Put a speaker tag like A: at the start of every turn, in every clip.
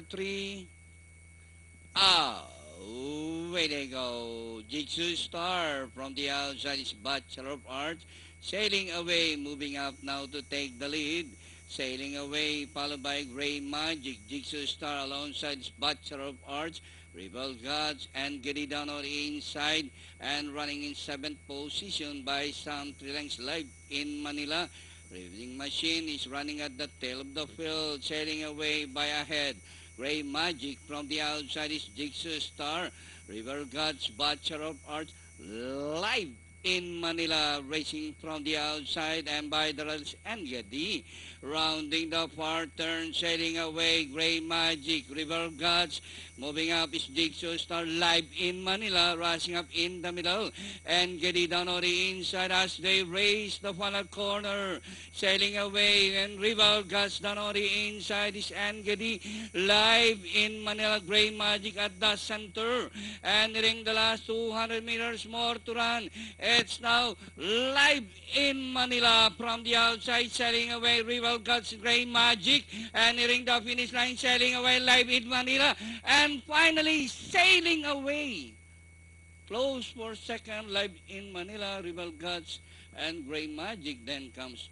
A: 3. Away they go. Jigsaw Star from the outside is Bachelor of Arts. Sailing away, moving up now to take the lead. Sailing away, followed by Gray Magic. Jigsaw Star alongside is Bachelor of Arts. Rebel Gods and Getty down on the inside and running in 7th position by Sam Trilangs Live in Manila. Racing Machine is running at the tail of the field, sailing away by ahead. Gray Magic from the outside is Jigsaw Star. River Gods, Bachelor of Arts, live in Manila, racing from the outside and by the rails and Getty. Rounding the far turn, sailing away, Gray Magic, River Gods. Moving up is Jigsaw Star, live in Manila, rushing up in the middle. And Getty down on the inside as they race the final corner. Sailing away and River Gods down on the inside is Getty, live in Manila, Gray Magic at the center. And nearing the last 200 meters more to run. It's now live in Manila from the outside, sailing away Rival Gods, Gray Magic, and nearing the finish line, sailing away live in Manila, and finally sailing away. Close for second, live in Manila, Rival Gods and Gray Magic. Then comes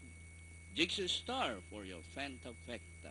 A: Jigsaw Star for your Fantafecta.